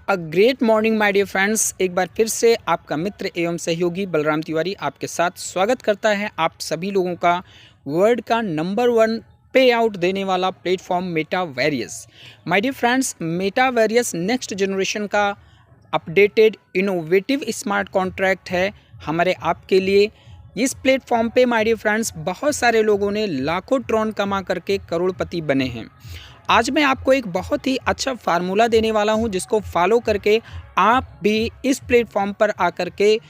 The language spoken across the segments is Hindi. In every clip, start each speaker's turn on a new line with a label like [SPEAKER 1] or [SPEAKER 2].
[SPEAKER 1] A great morning my dear friends. एक बार फिर से आपका मित्र एवं सहयोगी बलराम तिवारी आपके साथ स्वागत करता है आप सभी लोगों का वर्ल्ड का नंबर 1 पे आउट देने वाला प्लेटफॉर्म मेटावेरियस। माय डियर फ्रेंड्स, मेटावेरियस नेक्स्ट जनरेशन का अपडेटेड इनोवेटिव स्मार्ट कॉन्ट्रैक्ट है हमारे आपके लिए। इस प्लेटफॉर्म पे माय डियर फ्रेंड्स बहुत सारे लोगों ने लाखों ट्रॉन कमा करके करोड़पति बने हैं। आज मैं आपको एक बहुत ही अच्छा फार्मूला देने वाला हूं जिसको फॉलो करके आप भी इस प्लेटफॉर्म पर आकर के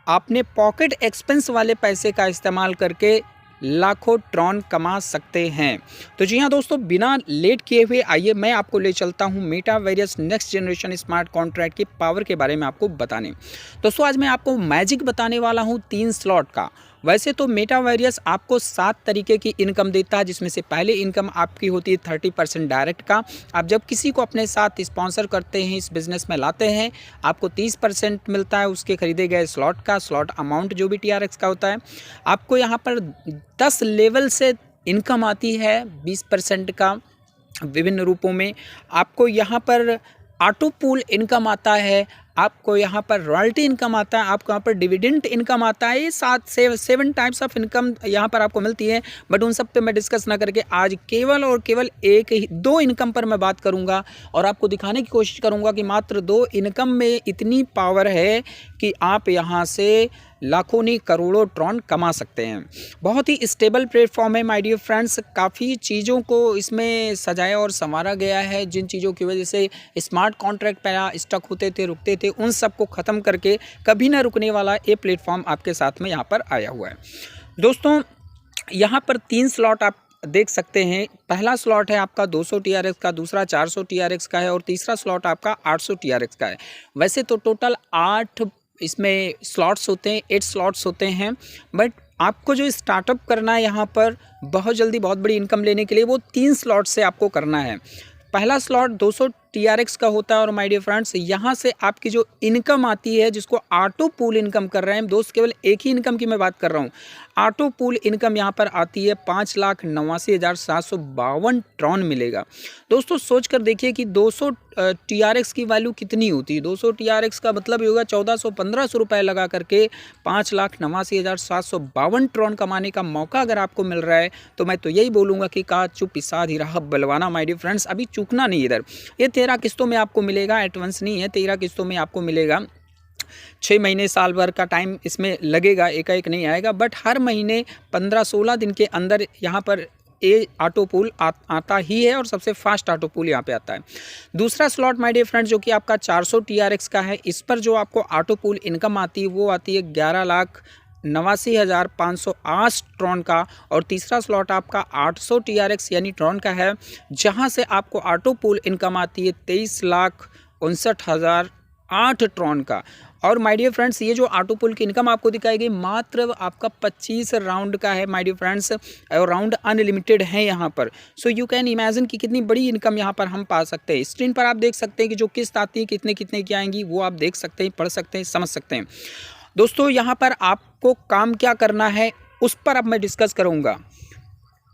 [SPEAKER 1] अपने पॉकेट एक्सपेंस वाले पैसे का इस्तेमाल करके लाखों ट्रॉन कमा सकते हैं। तो जी हाँ दोस्तों, बिना लेट किए हुए आइए मैं आपको ले चलता हूँ मेटावेरियस नेक्स्ट जनरेशन स्मार्ट कॉन्ट्रैक्ट की पावर के बारे में आपको बताने। दोस्तों आज मैं आपको मैजिक बताने वाला हूँ 3 स्लॉट का। वैसे तो मेटावेरियस आपको 7 तरीके की इनकम देता है, जिसमें से पहले इनकम आपकी होती है 30% डायरेक्ट का। आप जब किसी को अपने साथ स्पॉन्सर करते हैं, इस बिज़नेस में लाते हैं, आपको 30% मिलता है उसके खरीदे गए स्लॉट का। स्लॉट अमाउंट जो भी TRX का होता है, आपको यहाँ पर 10 लेवल से इनकम आती है 20% का विभिन्न रूपों में। आपको यहाँ पर ऑटो पूल इनकम आता है, आपको यहाँ पर रॉयल्टी इनकम आता है, आपको यहाँ पर डिविडेंड इनकम आता है। ये 7 टाइप्स ऑफ इनकम यहाँ पर आपको मिलती है। बट उन सब पे मैं डिस्कस ना करके आज केवल और केवल दो इनकम पर मैं बात करूँगा और आपको दिखाने की कोशिश करूँगा कि मात्र 2 इनकम में इतनी पावर है कि आप यहाँ से लाखों नहीं करोड़ों ट्रॉन कमा सकते हैं। बहुत ही स्टेबल प्लेटफॉर्म है माय डियर फ्रेंड्स। काफ़ी चीज़ों को इसमें सजाया और संवारा गया है, जिन चीज़ों की वजह से स्मार्ट कॉन्ट्रैक्ट पहले स्टक होते थे, रुकते थे, उन सब को ख़त्म करके कभी ना रुकने वाला ये प्लेटफॉर्म आपके साथ में यहाँ पर आया हुआ है। दोस्तों यहाँ पर 3 स्लॉट आप देख सकते हैं। पहला स्लॉट है आपका 200 TRX का, दूसरा 400 TRX का है और तीसरा स्लॉट आपका 800 TRX का है। वैसे तो टोटल 8 इसमें स्लॉट्स होते हैं, 8 स्लॉट्स होते हैं। बट आपको जो स्टार्टअप करना है यहाँ पर बहुत जल्दी बहुत बड़ी इनकम लेने के लिए, वो 3 स्लॉट से आपको करना है। पहला स्लॉट 200 TRX का होता है और माय डियर फ्रेंड्स यहाँ से आपकी जो इनकम आती है, जिसको ऑटो पूल इनकम कर रहे हैं दोस्त, केवल एक ही इनकम की मैं बात कर रहा हूँ। ऑटो पूल इनकम यहाँ पर आती है 5,89,752 ट्रॉन मिलेगा। दोस्तों सोच कर देखिए कि 200 TRX की वैल्यू कितनी होती है। 200 TRX का मतलब ये होगा 1400-1500 रुपये लगा करके 5,89,752 ट्रॉन कमाने का मौका अगर आपको मिल रहा है, तो मैं तो यही बोलूँगा कि का चुप इसाद ही रहा बलवाना माय डियर फ्रेंड्स। अभी चूकना नहीं इधर। ये 13 किस्तों में आपको मिलेगा, एडवांस नहीं है, 13 किस्तों में आपको मिलेगा। 6 महीने साल भर का टाइम इसमें लगेगा, एकाएक नहीं आएगा। बट हर महीने 15-16 दिन के अंदर यहाँ पर ये ऑटो पूल आता ही है और सबसे फास्ट ऑटो पूल यहाँ पे आता है। दूसरा स्लॉट माय डियर फ्रेंड्स जो कि आपका 400 TRX का है, इस पर जो आपको ऑटो पूल इनकम आती है वो आती है 11,89,508 ट्रॉन का। और तीसरा स्लॉट आपका 800 TRX यानी ट्रॉन का है, जहां से आपको ऑटो पूल इनकम आती है 23,59,008 ट्रॉन का। और माय डियर फ्रेंड्स ये जो ऑटो पूल की इनकम आपको दिखाई गई मात्र आपका 25 राउंड का है माय डियर फ्रेंड्स, और राउंड अनलिमिटेड है यहाँ पर। सो यू कैन इमेजिन कि कितनी बड़ी इनकम यहाँ पर हम पा सकते हैं। स्क्रीन पर आप देख सकते हैं कि जो किस्त आती है कितने कितने की आएंगी, वो आप देख सकते हैं, पढ़ सकते हैं, समझ सकते हैं। दोस्तों यहाँ पर आपको काम क्या करना है उस पर अब मैं डिस्कस करूँगा।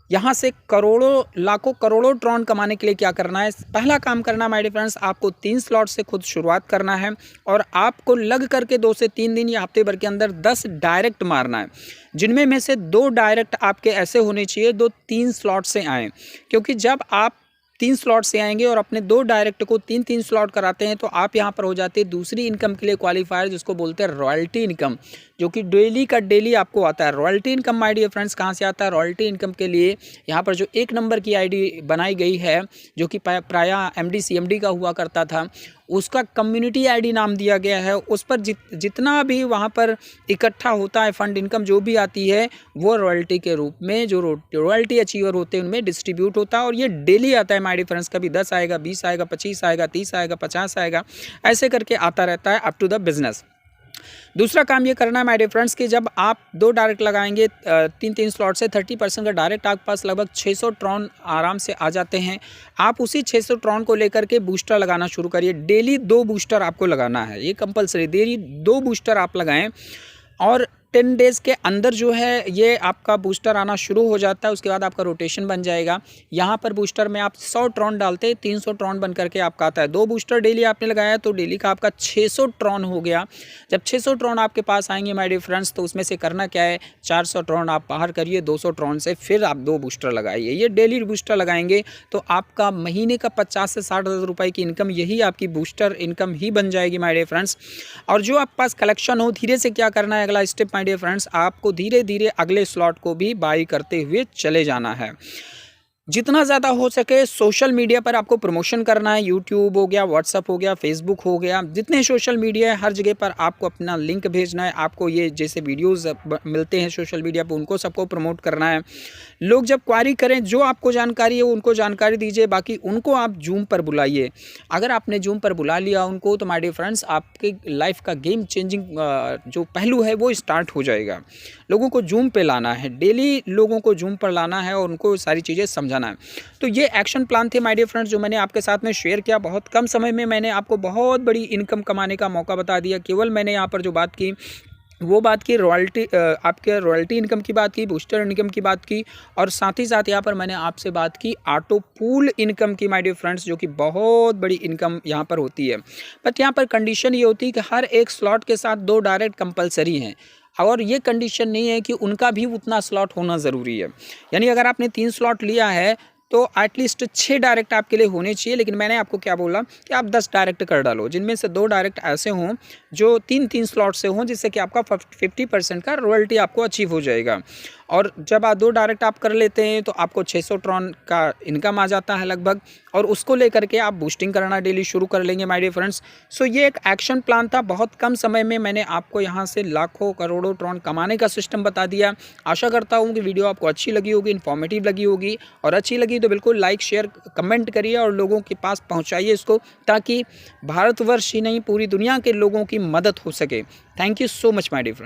[SPEAKER 1] यहाँ से करोड़ों लाखों करोड़ों ट्रॉन कमाने के लिए क्या करना है। पहला काम करना माय डियर फ्रेंड्स, आपको 3 स्लॉट से खुद शुरुआत करना है और आपको लग करके 2 से 3 दिन या हफ्ते भर के अंदर 10 डायरेक्ट मारना है, जिनमें में से 2 डायरेक्ट आपके ऐसे होने चाहिए 2-3 स्लॉट से आएँ। क्योंकि जब आप 3 स्लॉट से आएंगे और अपने 2 डायरेक्ट को 3-3 स्लॉट कराते हैं, तो आप यहाँ पर हो जाते हैं दूसरी इनकम के लिए क्वालिफायर, जिसको बोलते हैं रॉयल्टी इनकम, जो कि डेली का डेली आपको आता है। Royalty income my dear friends कहाँ से आता है? रॉयल्टी इनकम के लिए यहाँ पर जो 1 नंबर की ID बनाई गई है, जो कि प्रायः MD CMD का हुआ करता था, उसका कम्युनिटी ID नाम दिया गया है। उस पर जितना भी वहाँ पर इकट्ठा होता है फंड इनकम जो भी आती है, वो रॉयल्टी के रूप में जो रॉयल्टी अचीवर होते हैं उनमें डिस्ट्रीब्यूट होता है। और ये डेली आता है माय डियर फ्रेंड्स, कभी 10 आएगा, 20 आएगा, 25 आएगा, 30 आएगा, 50 आएगा, ऐसे करके आता रहता है अप टू द बिजनेस। दूसरा काम ये करना है माय डियर फ्रेंड्स कि जब आप 2 डायरेक्ट लगाएंगे 3-3 स्लॉट से 30% का डायरेक्ट आपके पास लगभग 600 ट्रॉन आराम से आ जाते हैं। आप उसी 600 ट्रॉन को लेकर के बूस्टर लगाना शुरू करिए। डेली 2 बूस्टर आपको लगाना है, ये कंपलसरी। डेली 2 बूस्टर आप लगाएं और 10 डेज़ के अंदर जो है ये आपका बूस्टर आना शुरू हो जाता है। उसके बाद आपका रोटेशन बन जाएगा। यहाँ पर बूस्टर में आप 100 ट्रॉन डालते हैं, 300 ट्रॉन बन करके आपका आता है। 2 बूस्टर डेली आपने लगाया तो डेली का आपका 600 ट्रॉन हो गया। जब 600 ट्रॉन आपके पास आएंगे माय डियर फ्रेंड्स, तो उसमें से करना क्या है, 400 ट्रॉन आप बाहर करिए, 200 ट्रॉन से फिर आप 2 बूस्टर लगाइए। ये डेली बूस्टर लगाएंगे तो आपका महीने का 50 से 60 हज़ार रुपये की इनकम, यही आपकी बूस्टर इनकम ही बन जाएगी माय डियर फ्रेंड्स। और जो आपके पास कलेक्शन हो, धीरे से क्या करना है, अगला स्टेप माय डियर फ्रेंड्स, आपको धीरे धीरे अगले स्लॉट को भी बाई करते हुए चले जाना है। जितना ज़्यादा हो सके सोशल मीडिया पर आपको प्रमोशन करना है। यूट्यूब हो गया, व्हाट्सअप हो गया, फेसबुक हो गया, जितने सोशल मीडिया है हर जगह पर आपको अपना लिंक भेजना है। आपको ये जैसे वीडियोस मिलते हैं सोशल मीडिया पर, उनको सबको प्रमोट करना है। लोग जब क्वारी करें, जो आपको जानकारी है उनको जानकारी दीजिए, बाकी उनको आप जूम पर बुलाइए। अगर आपने जूम पर बुला लिया उनको तो माय डियर फ्रेंड्स, आपके लाइफ का गेम चेंजिंग जो पहलू है वो स्टार्ट हो जाएगा। लोगों को जूम पे लाना है, डेली लोगों को जूम पर लाना है और उनको सारी चीज़ें समझाना है। तो ये एक्शन प्लान थे माय डियर फ्रेंड्स जो मैंने आपके साथ में शेयर किया। बहुत कम समय में मैंने आपको बहुत बड़ी इनकम कमाने का मौका बता दिया। केवल मैंने यहाँ पर जो बात की वो बात की रॉयल्टी, आपके रॉयल्टी इनकम की बात की, बूस्टर इनकम की बात की, और साथ ही साथ यहाँ पर मैंने आपसे बात की ऑटो पूल इनकम की माय डियर फ्रेंड्स, जो कि बहुत बड़ी इनकम यहाँ पर होती है। बट यहाँ पर कंडीशन ये होती है कि हर एक स्लॉट के साथ 2 डायरेक्ट कंपलसरी हैं, और ये कंडीशन नहीं है कि उनका भी उतना स्लॉट होना ज़रूरी है। यानी अगर आपने 3 स्लॉट लिया है तो एटलीस्ट 6 डायरेक्ट आपके लिए होने चाहिए। लेकिन मैंने आपको क्या बोला कि आप 10 डायरेक्ट कर डालो, जिनमें से 2 डायरेक्ट ऐसे हों जो 3-3 स्लॉट से हों, जिससे कि आपका 50% का रॉयल्टी आपको अचीव हो जाएगा। और जब आप 2 डायरेक्ट आप कर लेते हैं तो आपको 600 ट्रॉन का इनकम आ जाता है लगभग, और उसको लेकर के आप बूस्टिंग करना डेली शुरू कर लेंगे माय डियर फ्रेंड्स। सो ये एक एक्शन प्लान था। बहुत कम समय में मैंने आपको यहाँ से लाखों करोड़ों ट्रॉन कमाने का सिस्टम बता दिया। आशा करता हूँ कि वीडियो आपको अच्छी लगी होगी, इन्फॉर्मेटिव लगी होगी, और अच्छी लगी तो बिल्कुल लाइक शेयर कमेंट करिए और लोगों के पास पहुँचाइए इसको, ताकि भारतवर्ष ही नहीं पूरी दुनिया के लोगों की मदद हो सके। Thank you so much my dear friends.